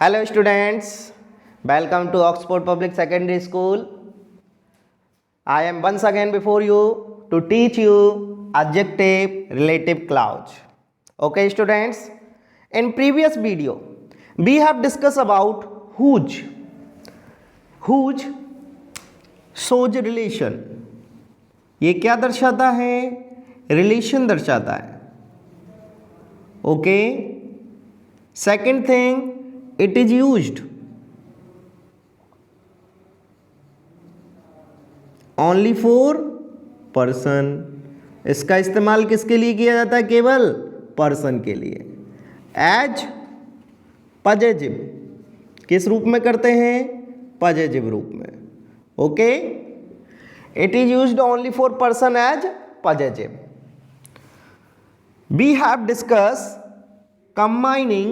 Hello students, welcome to Oxford Public Secondary School. I am once again before you to teach you adjective relative clause. Okay students, in previous video we have discussed about whose. Whose shows relation. ये क्या दर्शाता है? Relation दर्शाता है. Okay. Second thing, it is used only for person. इसका इस्तेमाल किसके लिए किया जाता है? केवल पर्सन के लिए. एज पजेजिव, किस रूप में करते हैं? पजेजिव रूप में. Okay, it is used only for person as possessive. We have discuss combining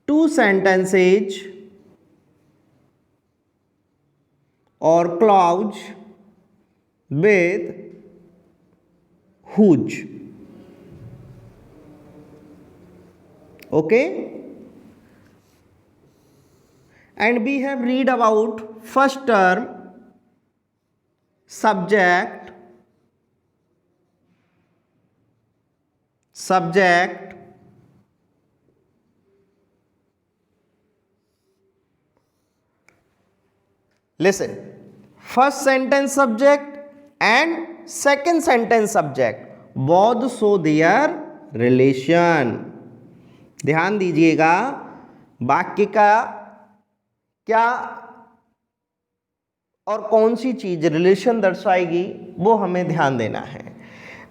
two sentences or clause with whose. Okay, and we have read about first term subject, listen, first sentence subject and second sentence subject both show their relation. ध्यान दीजिएगा, वाक्य का क्या और कौन सी चीज relation दर्शाएगी वो हमें ध्यान देना है.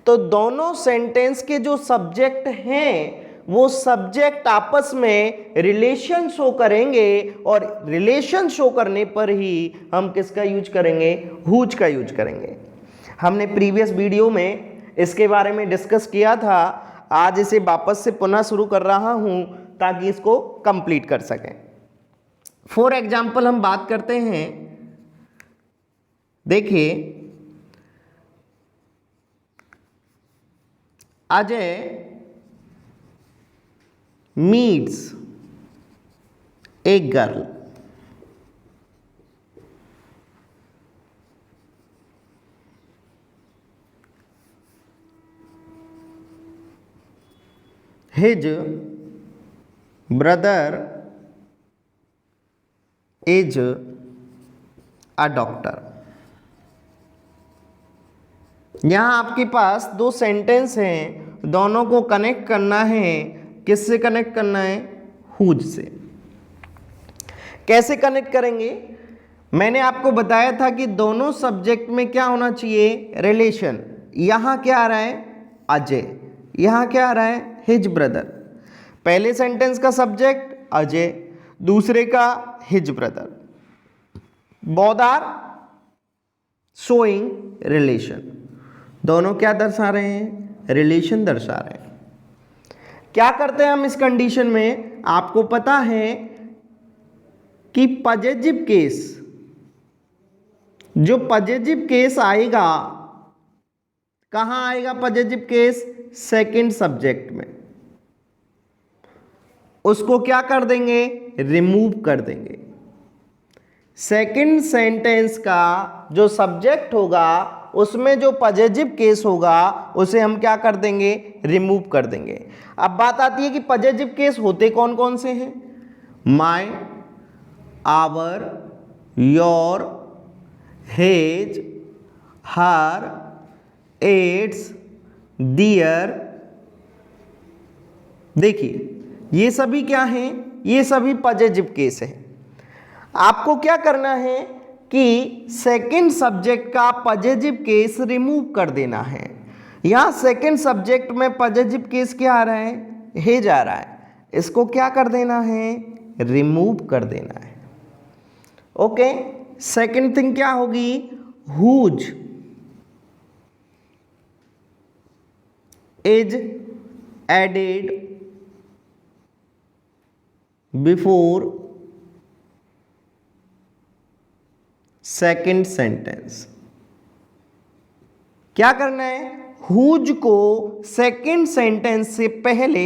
तो दोनों सेंटेंस के जो सब्जेक्ट हैं वो सब्जेक्ट आपस में रिलेशन शो करेंगे और रिलेशन शो करने पर ही हम किसका यूज करेंगे? हुज का यूज करेंगे. हमने प्रीवियस वीडियो में इसके बारे में डिस्कस किया था. आज इसे वापस से पुनः शुरू कर रहा हूं ताकि इसको कंप्लीट कर सकें. फॉर एग्जाम्पल हम बात करते हैं, देखिए Ajay meets a girl. His brother is a doctor. यहाँ आपके पास दो सेंटेंस हैं, दोनों को कनेक्ट करना है. किससे कनेक्ट करना है? हुज से. कैसे कनेक्ट करेंगे? मैंने आपको बताया था कि दोनों सब्जेक्ट में क्या होना चाहिए? रिलेशन. यहां क्या आ रहा है? अजय. यहां क्या आ रहा है? His brother. पहले सेंटेंस का सब्जेक्ट अजय, दूसरे का his brother. Both are showing relation. दोनों क्या दर्शा रहे हैं? रिलेशन दर्शा रहे हैं. क्या करते हैं हम इस कंडीशन में? आपको पता है कि पजेजिव केस, जो पजेजिव केस आएगा, कहां आएगा पजेजिव केस? सेकंड सब्जेक्ट में. उसको क्या कर देंगे? रिमूव कर देंगे. सेकंड सेंटेंस का जो सब्जेक्ट होगा उसमें जो पजेजिव केस होगा उसे हम क्या कर देंगे? रिमूव कर देंगे. अब बात आती है कि पजेजिव केस होते कौन कौन से हैं? My, our, your, his, her, its, their. देखिए ये सभी क्या हैं? ये सभी पजेजिव केस हैं. आपको क्या करना है कि सेकंड सब्जेक्ट का पजेजिव केस रिमूव कर देना है. यहां सेकंड सब्जेक्ट में पजेजिव केस क्या आ रहा है? हिज आ रहा है. इसको क्या कर देना है? रिमूव कर देना है. ओके, सेकंड थिंग क्या होगी? Whose is added before second sentence. क्या करना है? हुज को सेकंड सेंटेंस से पहले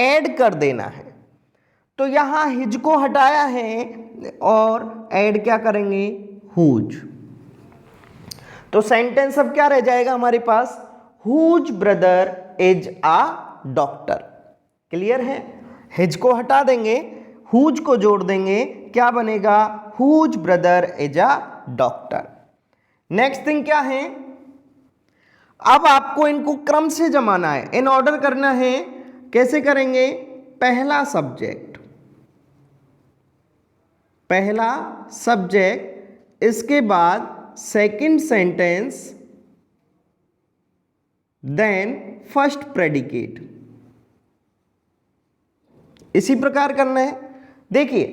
ऐड कर देना है। तो यहां हिज को हटाया है और ऐड क्या करेंगे, हुज। तो सेंटेंस अब क्या रह जाएगा हमारे पास, whose brother is a doctor. Clear है, हिज को हटा देंगे, हुज को जोड़ देंगे, क्या बनेगा, whose brother is a doctor. Next thing क्या है, अब आपको इनको क्रम से जमाना है, इन ऑर्डर करना है। कैसे करेंगे, पहला सब्जेक्ट, पहला सब्जेक्ट, इसके बाद second sentence, then first predicate, इसी प्रकार करना है। देखिए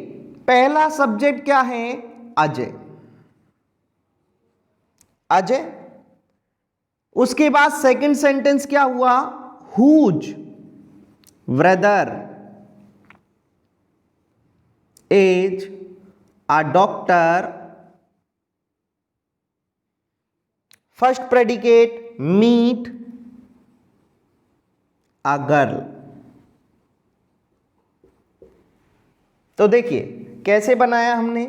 पहला सब्जेक्ट क्या है, अजय, अजय। उसके बाद सेकंड सेंटेंस क्या हुआ, whose brother is a doctor, first predicate meet a girl. तो देखिए कैसे बनाया हमने,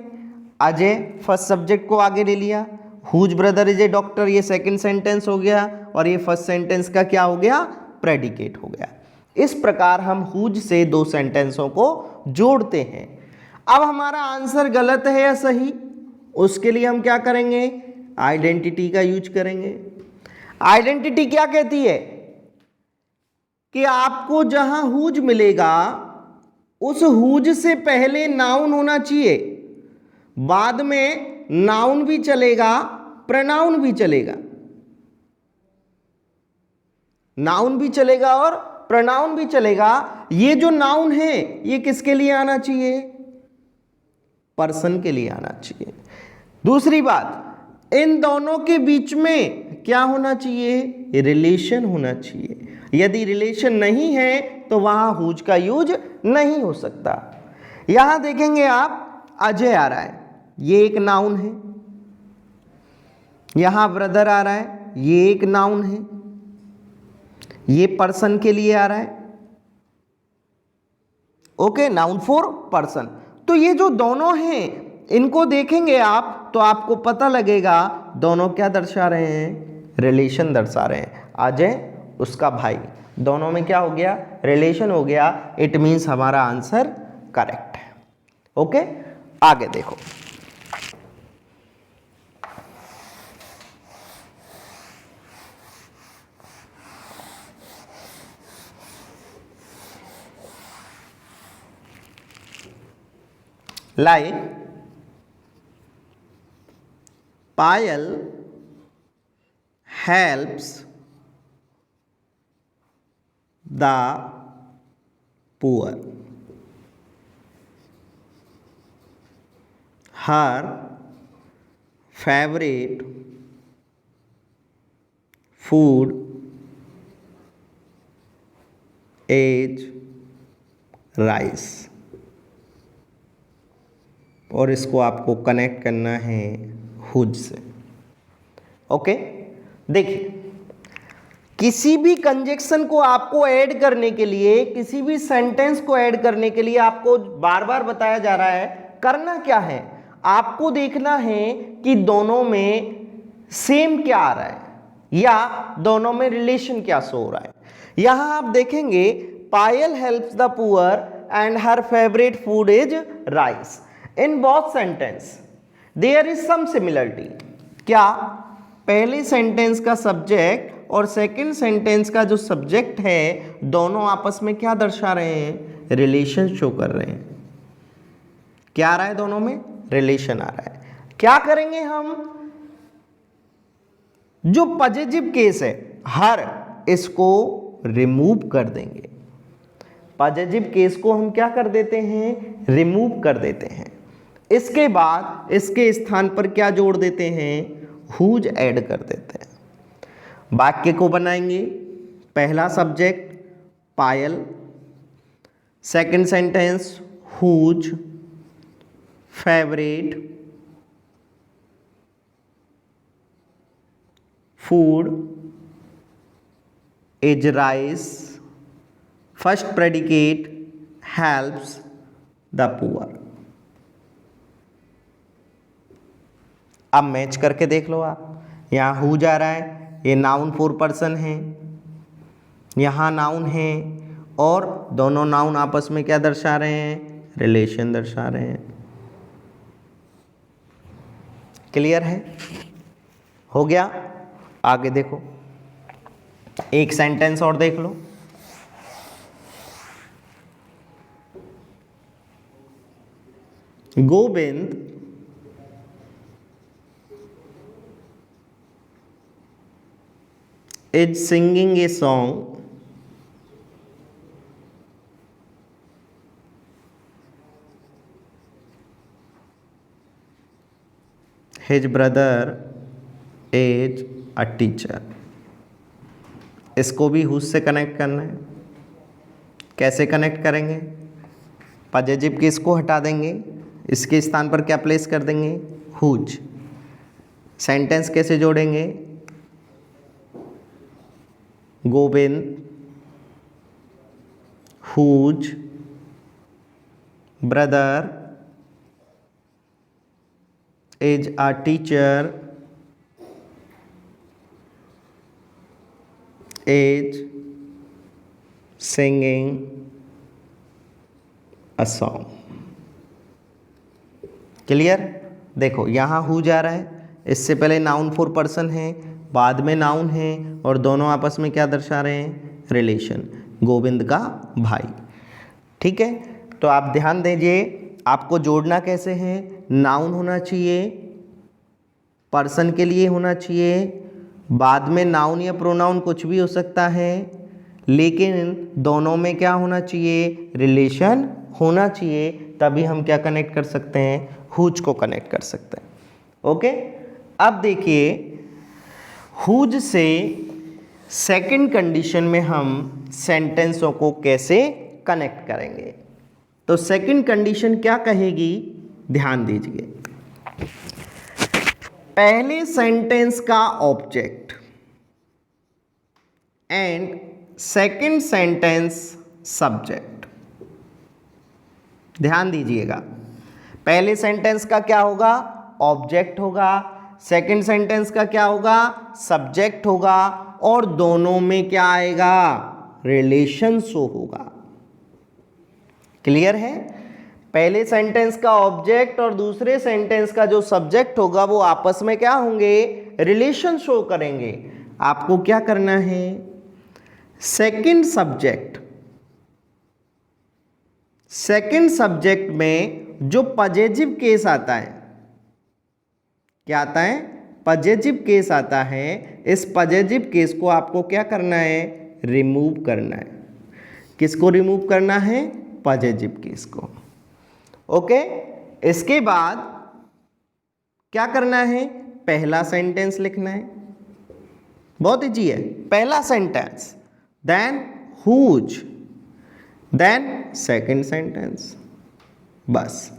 अजय फर्स्ट सब्जेक्ट को आगे ले लिया, whose brother is a doctor ये सेकंड सेंटेंस हो गया, और ये फर्स्ट सेंटेंस का क्या हो गया, प्रेडिकेट हो गया। इस प्रकार हम हुज से दो सेंटेंसों को जोड़ते हैं। अब हमारा आंसर गलत है या सही, उसके लिए हम क्या करेंगे, आइडेंटिटी का यूज करेंगे। आइडेंटिटी क्या कहती है कि आपको जहां हुज मिलेगा उस हुज से पहले नाउन होना चाहिए, बाद में नाउन भी चलेगा, प्रोनाउन भी चलेगा, नाउन भी चलेगा और प्रोनाउन भी चलेगा। ये जो नाउन है ये किसके लिए आना चाहिए, पर्सन के लिए आना चाहिए। दूसरी बात, इन दोनों के बीच में क्या होना चाहिए, रिलेशन होना चाहिए। यदि रिलेशन नहीं है तो वहां हुज का यूज नहीं हो सकता। यहां देखेंगे आप, अजय आ रहा है, ये एक नाउन है, यहां ब्रदर आ रहा है, ये एक नाउन है, ये पर्सन के लिए आ रहा है, ओके, नाउन फॉर पर्सन। तो ये जो दोनों हैं इनको देखेंगे आप तो आपको पता लगेगा दोनों क्या दर्शा रहे हैं, रिलेशन दर्शा रहे हैं। अजय उसका भाई, दोनों में क्या हो गया, रिलेशन हो गया। इट मीन्स हमारा आंसर करेक्ट है। ओके, आगे देखो, like Payal helps the poor. Her favorite food is rice. और इसको आपको कनेक्ट करना है हुज से। ओके, देखिए किसी भी कंजक्शन को आपको ऐड करने के लिए, किसी भी सेंटेंस को ऐड करने के लिए आपको बार बार बताया जा रहा है करना क्या है, आपको देखना है कि दोनों में सेम क्या आ रहा है या दोनों में रिलेशन क्या शो हो रहा है। यहां आप देखेंगे Payal helps the poor and her favourite food is rice. In both sentence there is some similarity. क्या, पहले सेंटेंस का सब्जेक्ट और सेकंड सेंटेंस का जो सब्जेक्ट है दोनों आपस में क्या दर्शा रहे हैं, रिलेशन शो कर रहे हैं। क्या आ रहा है, दोनों में रिलेशन आ रहा है। क्या करेंगे हम, जो पॉजिटिव केस है हर, इसको रिमूव कर देंगे। पॉजिटिव केस को हम क्या कर देते हैं, रिमूव कर देते हैं। इसके बाद इसके स्थान पर क्या जोड़ देते हैं, हुज ऐड कर देते हैं। वाक्य को बनाएंगे, पहला subject Payal, second sentence whose favourite food is rice, first predicate helps the poor. अब मैच करके देख लो आप, यहाँ हु जा रहा है, ये नाउन 4 पर्सन है, यहाँ नाउन है, और दोनों नाउन आपस में क्या दर्शा रहे हैं, रिलेशन दर्शा रहे हैं। क्लियर है? हो गया? आगे देखो, एक सेंटेंस और देख लो। Govind is singing a song his brother is a teacher। इसको भी हुज से कनेक्ट करना है। कैसे कनेक्ट करेंगे? पॉजिटिव केस को हटा देंगे, इसके स्थान पर क्या प्लेस कर देंगे, हुज। सेंटेंस कैसे जोड़ेंगे, Govind whose brother is a teacher is singing a song. Clear? देखो यहाँ हु जा रहा है, इससे पहले नाउन 4 पर्सन है, बाद में नाउन है, और दोनों आपस में क्या दर्शा रहे हैं, रिलेशन, गोविंद का भाई। ठीक है, तो आप ध्यान दीजिए, आपको जोड़ना कैसे है, नाउन होना चाहिए, पर्सन के लिए होना चाहिए, बाद में नाउन या प्रोनाउन कुछ भी हो सकता है, लेकिन दोनों में क्या होना चाहिए, रिलेशन होना चाहिए, तभी हम क्या कनेक्ट कर सकते हैं, हुज को कनेक्ट कर सकते हैं। ओके, अब देखिए हुज से सेकंड कंडीशन में हम सेंटेंसों को कैसे कनेक्ट करेंगे। तो सेकंड कंडीशन क्या कहेगी, ध्यान दीजिए। पहले सेंटेंस का object and second sentence subject. ध्यान दीजिएगा, पहले सेंटेंस का क्या होगा, ऑब्जेक्ट होगा, सेकंड सेंटेंस का क्या होगा, सब्जेक्ट होगा, और दोनों में क्या आएगा, रिलेशन शो होगा। क्लियर है? पहले सेंटेंस का ऑब्जेक्ट और दूसरे सेंटेंस का जो सब्जेक्ट होगा वो आपस में क्या होंगे, रिलेशन शो करेंगे। आपको क्या करना है, सेकंड सब्जेक्ट में जो पॉजिटिव केस आता है, क्या आता है, पॉजिटिव केस आता है, इस पॉजिटिव केस को आपको क्या करना है, रिमूव करना है। किसको रिमूव करना है, पॉजिटिव केस को। ओके, इसके बाद क्या करना है, पहला सेंटेंस लिखना है, बहुत इजी है। पहला sentence, then whose, then second sentence. बस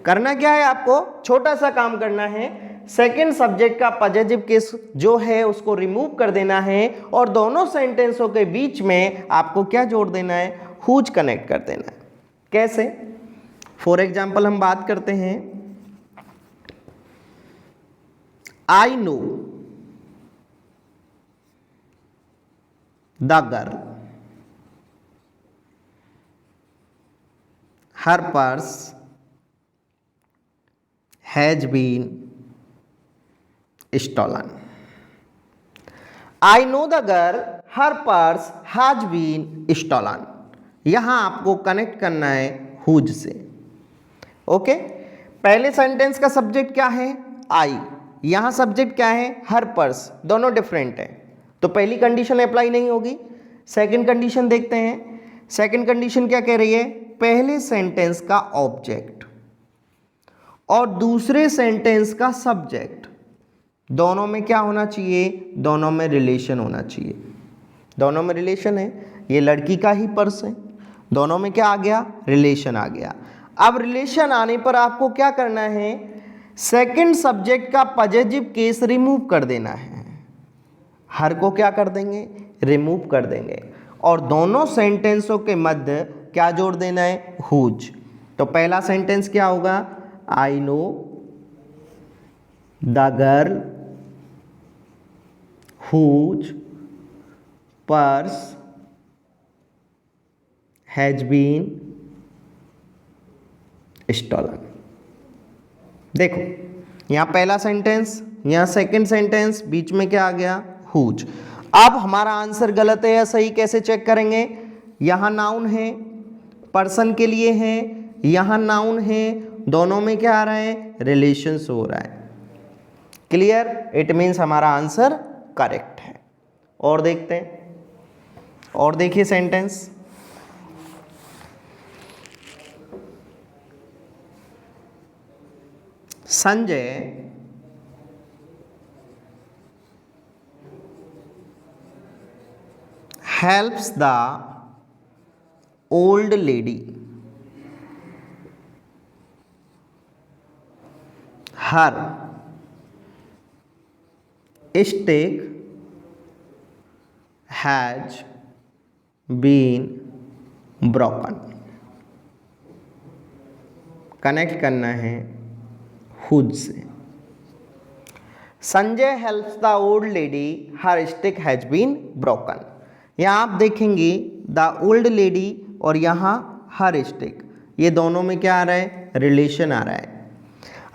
करना क्या है, आपको छोटा सा काम करना है, सेकंड सब्जेक्ट का पॉजिटिव केस जो है उसको रिमूव कर देना है, और दोनों सेंटेंसों के बीच में आपको क्या जोड़ देना है, हुज कनेक्ट कर देना है। कैसे? फॉर एग्जाम्पल हम बात करते हैं, I know the girl, her purse has been stolen। I know the girl, her purse has been stolen। यहां आपको कनेक्ट करना है हुज से। ओके, पहले सेंटेंस का सब्जेक्ट क्या है, आई, यहां सब्जेक्ट क्या है, हर पर्स, दोनों डिफरेंट है, तो पहली कंडीशन अप्लाई नहीं होगी। सेकंड कंडीशन देखते हैं, सेकंड कंडीशन क्या कह रही है, पहले सेंटेंस का ऑब्जेक्ट और दूसरे सेंटेंस का सब्जेक्ट, दोनों में क्या होना चाहिए, दोनों में रिलेशन होना चाहिए। दोनों में रिलेशन है, ये लड़की का ही पर्स है, दोनों में क्या आ गया, रिलेशन आ गया। अब रिलेशन आने पर आपको क्या करना है, सेकंड सब्जेक्ट का पॉजिटिव केस रिमूव कर देना है। हर को क्या कर देंगे, रिमूव कर देंगे और दोनों सेंटेंसों के मध्य क्या जोड़ देना है, हुज। तो पहला सेंटेंस क्या होगा, I know the girl whose purse has been stolen. देखो यहां पहला सेंटेंस, यहां सेकंड सेंटेंस, बीच में क्या आ गया, हुज। अब हमारा आंसर गलत है या सही कैसे चेक करेंगे, यहां नाउन है, पर्सन के लिए है, यहां नाउन है, दोनों में क्या आ रहा है, रिलेशंस हो रहा है। क्लियर, इट मीन्स हमारा आंसर करेक्ट है। और देखते हैं, और देखिए sentence, Sanjay helps the old lady her stick has been broken। Connect करना है हुज से। Sanjay helps the old lady her stick has been broken. यहाँ आप देखेंगे द ओल्ड लेडी और यहाँ हर स्टिक, ये दोनों में क्या आ रहा है, रिलेशन आ रहा है।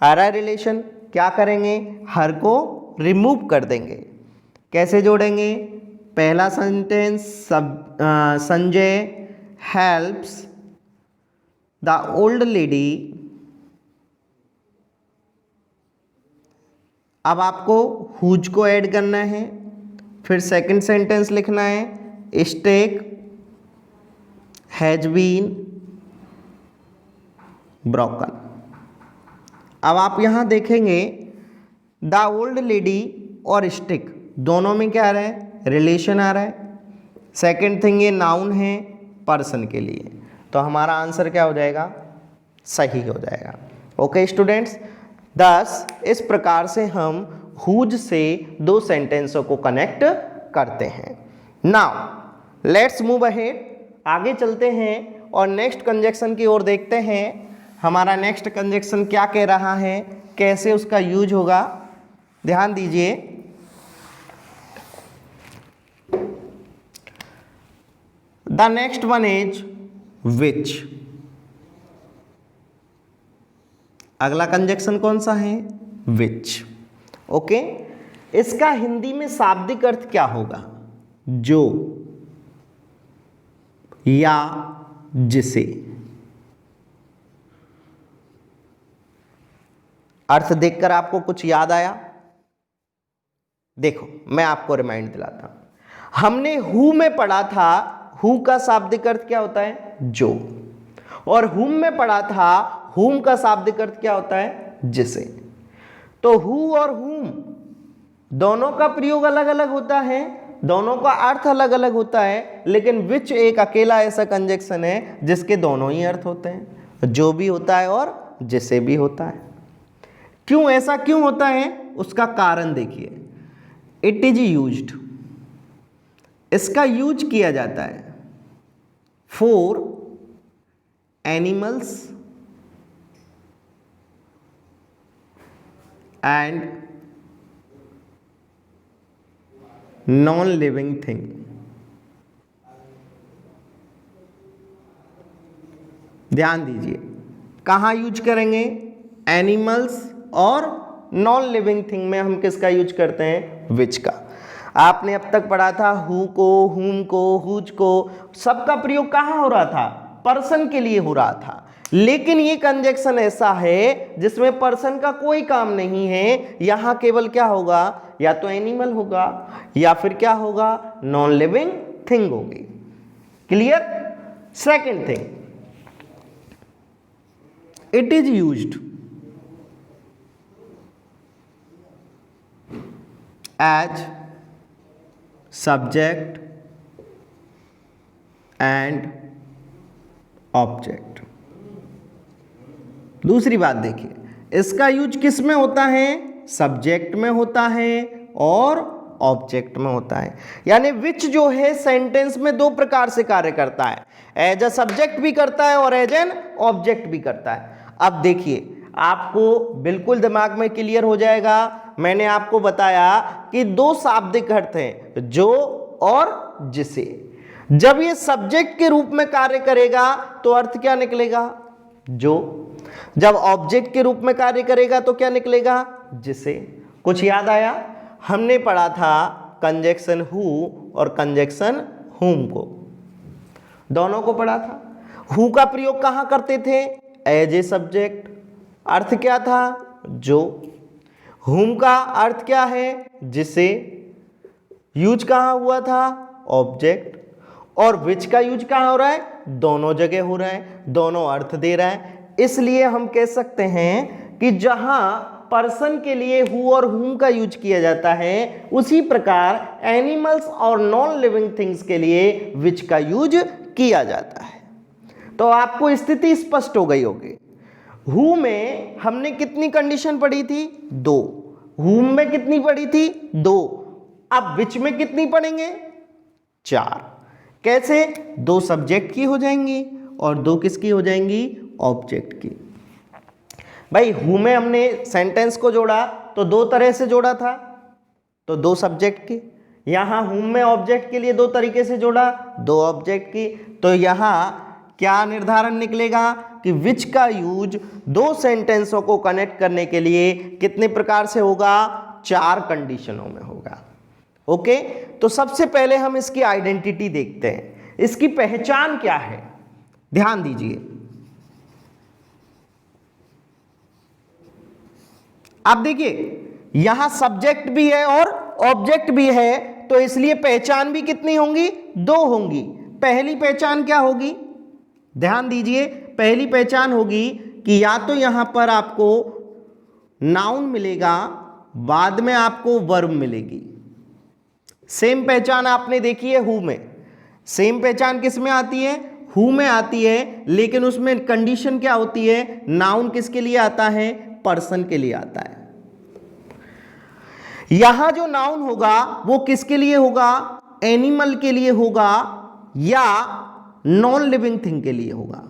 आ रहा है रिलेशन, क्या करेंगे, हर को रिमूव कर देंगे। कैसे जोड़ेंगे, पहला sentence Sanjay helps the old lady, अब आपको हुज को ऐड करना है, फिर सेकंड सेंटेंस लिखना है स्टेक हैज बीन ब्रोकन। अब आप यहां देखेंगे द ओल्ड लेडी और स्टिक दोनों में क्या आ रहा है, रिलेशन आ रहा है। सेकंड थिंग, ये नाउन है पर्सन के लिए, तो हमारा आंसर क्या हो जाएगा, सही हो जाएगा। ओके स्टूडेंट्स, थस इस प्रकार से हम हुज से दो सेंटेंसों को कनेक्ट करते हैं। नाउ लेट्स मूव अहेड, आगे चलते हैं और नेक्स्ट कंजक्शन की ओर देखते हैं। हमारा नेक्स्ट कंजक्शन क्या कह रहा है, कैसे उसका यूज होगा, ध्यान दीजिए। The next one is which. अगला कंजक्शन कौन सा है, विच। ओके, इसका हिंदी में शाब्दिक अर्थ क्या होगा, जो या जिसे। अर्थ देखकर आपको कुछ याद आया, देखो मैं आपको रिमाइंड दिलाता हूं। हमने हु में पढ़ा था, हु का शाब्दिक अर्थ क्या होता है, जो, और हुम में पढ़ा था, हुम का शाब्दिक अर्थ क्या होता है, जिसे। तो हु और हुम दोनों का प्रयोग अलग अलग होता है, दोनों का अर्थ अलग अलग होता है, लेकिन विच एक अकेला ऐसा कंजक्शन है जिसके दोनों ही अर्थ होते हैं, जो भी होता है और जिसे भी होता है। क्यों, ऐसा क्यों होता है, उसका कारण देखिए। इट इज यूज्ड, इसका यूज किया जाता है for animals and non living thing. ध्यान दीजिए, कहाँ यूज करेंगे, एनिमल्स और नॉन लिविंग थिंग में हम किसका यूज करते हैं, विच का। आपने अब तक पढ़ा था हु को, हुम को, हुज को, सबका प्रयोग कहाँ हो रहा था, पर्सन के लिए हो रहा था। लेकिन ये कंजक्शन ऐसा है जिसमें पर्सन का कोई काम नहीं है, यहां केवल क्या होगा, या तो एनिमल होगा या फिर क्या होगा, नॉन लिविंग थिंग होगी। Clear. Second thing, it is used as subject and object. दूसरी बात देखिए, इसका यूज किस में होता है, सब्जेक्ट में होता है और ऑब्जेक्ट में होता है। यानी विच जो है सेंटेंस में दो प्रकार से कार्य करता है, एज अ सब्जेक्ट भी करता है और एज एन ऑब्जेक्ट भी करता है। अब देखिए, आपको बिल्कुल दिमाग में क्लियर हो जाएगा। मैंने आपको बताया कि दो शाब्दिक अर्थ हैं, जो और जिसे। जब ये सब्जेक्ट के रूप में कार्य करेगा तो अर्थ क्या निकलेगा? जो। जब ऑब्जेक्ट के रूप में कार्य करेगा तो क्या निकलेगा? जिसे। कुछ याद आया? हमने पढ़ा था कंजक्शन हु और कंजक्शन हुम को, दोनों को पढ़ा था। हु का प्रयोग कहां करते थे? एज ए सब्जेक्ट, अर्थ क्या था? जो। हुम का अर्थ क्या है? जिसे। यूज कहां हुआ था? ऑब्जेक्ट। और विच का यूज कहां हो रहा है? दोनों जगह हो रहा है, दोनों अर्थ दे रहा है। इसलिए हम कह सकते हैं कि जहां पर्सन के लिए हु और हुम का यूज किया जाता है, उसी प्रकार एनिमल्स और नॉन लिविंग थिंग्स के लिए विच का यूज किया जाता है। तो आपको स्थिति स्पष्ट हो गई होगी। हु में हमने कितनी कंडीशन पढ़ी थी? 2। हुम में कितनी पढ़ी थी? 2। अब विच में कितनी पढ़ेंगे? 4। कैसे? 2 सब्जेक्ट की हो जाएंगी और 2 किसकी हो जाएंगी? ऑब्जेक्ट की। भाई हु में हमने सेंटेंस को जोड़ा तो 2 तरह से जोड़ा था, तो 2 सब्जेक्ट की। यहां हुम में ऑब्जेक्ट के लिए 2 तरीके से जोड़ा, 2 ऑब्जेक्ट की। तो यहां क्या निर्धारण निकलेगा कि विच का यूज 2 सेंटेंसों को कनेक्ट करने के लिए कितने प्रकार से होगा? 4 कंडीशनों में होगा। ओके, तो सबसे पहले हम इसकी आइडेंटिटी देखते हैं, इसकी पहचान क्या है। ध्यान दीजिए, अब देखिए यहां सब्जेक्ट भी है और ऑब्जेक्ट भी है, तो इसलिए पहचान भी कितनी होंगी? 2 होंगी। पहली पहचान क्या होगी? ध्यान दीजिए, पहली पहचान होगी कि या तो यहां पर आपको नाउन मिलेगा, बाद में आपको वर्ब मिलेगी। सेम पहचान आपने देखी है हु में। सेम पहचान किस में आती है? हु में आती है, लेकिन उसमें कंडीशन क्या होती है? नाउन किसके लिए आता है? पर्सन के लिए आता है। यहां जो नाउन होगा वो किसके लिए होगा? एनिमल के लिए होगा या नॉन लिविंग थिंग के लिए होगा?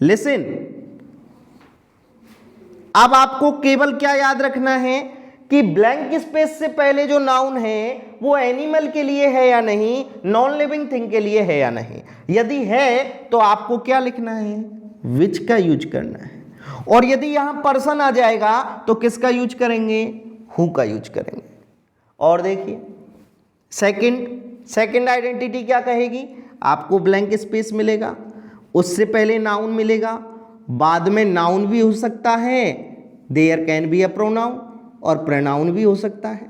लिसन, अब आपको केवल क्या याद रखना है कि ब्लैंक स्पेस से पहले जो नाउन है वो एनिमल के लिए है या नहीं, नॉन लिविंग थिंग के लिए है या नहीं। यदि है तो आपको क्या लिखना है? विच का यूज करना है। और यदि यहां पर्सन आ जाएगा तो किसका यूज करेंगे? हु का यूज करेंगे। और देखिए सेकंड आइडेंटिटी क्या कहेगी? आपको ब्लैंक स्पेस मिलेगा, उससे पहले नाउन मिलेगा, बाद में नाउन भी हो सकता है, there can be a pronoun, और प्रोनाउन भी हो सकता है।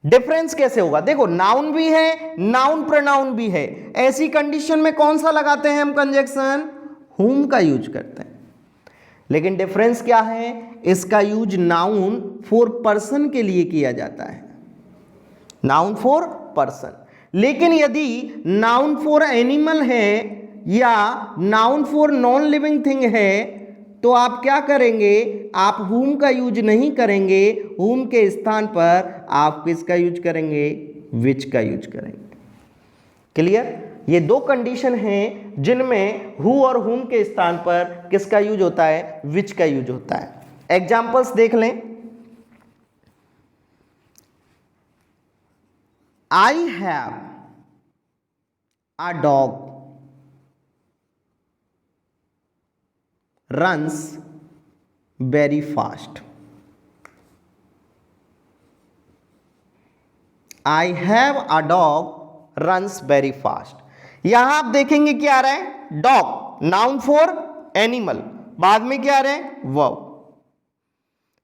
डिफरेंस कैसे होगा? देखो नाउन भी है, नाउन प्रोनाउन भी है, ऐसी कंडीशन में कौन सा लगाते हैं हम कंजक्शन? हुम का यूज करते हैं। लेकिन डिफरेंस क्या है? इसका यूज नाउन फॉर पर्सन के लिए किया जाता है, नाउन फॉर पर्सन। लेकिन यदि नाउन फॉर एनिमल है या noun for non living thing है तो आप क्या करेंगे? आप हुम का यूज नहीं करेंगे, हुम के स्थान पर आप किसका यूज करेंगे? विच का यूज करेंगे। क्लियर? ये 2 कंडीशन हैं जिनमें हु और हुम के स्थान पर किसका यूज होता है? विच का यूज होता है। एग्जाम्पल्स देख लें। I have a dog runs very fast. I have a dog runs very fast. यहां आप देखेंगे क्या आ रहा है? डॉग, नाउन फॉर एनिमल, बाद में क्या आ रहा है? वर्ब।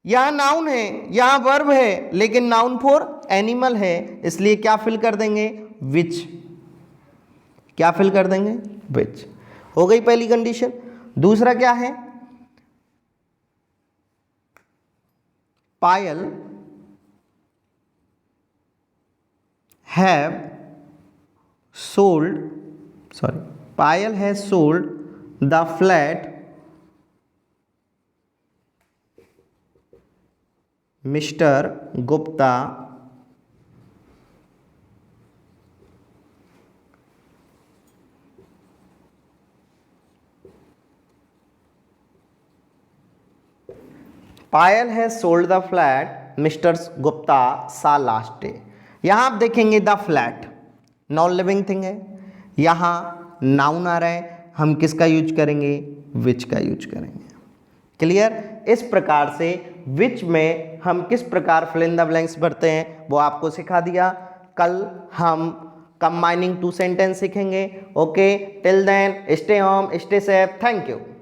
यहां नाउन है, यहां वर्ब है, लेकिन नाउन फॉर एनिमल है, इसलिए क्या फिल कर देंगे? विच। क्या फिल कर देंगे? विच। हो गई पहली कंडीशन। दूसरा क्या है? Payal have sold, Payal has sold the flat mister Gupta Payal has sold the flat, mister Gupta saw last day. यहाँ आप देखेंगे the flat non living thing है, यहाँ नाउन आ रहा है, हम किसका यूज करेंगे, विच का यूज करेंगे। क्लियर। इस प्रकार से विच में हम किस प्रकार फिल इन द ब्लैंक्स भरते हैं वो आपको सिखा दिया। कल हम कंबाइनिंग टू सेंटेंस सीखेंगे। Okay, till then stay home, stay safe, thank you.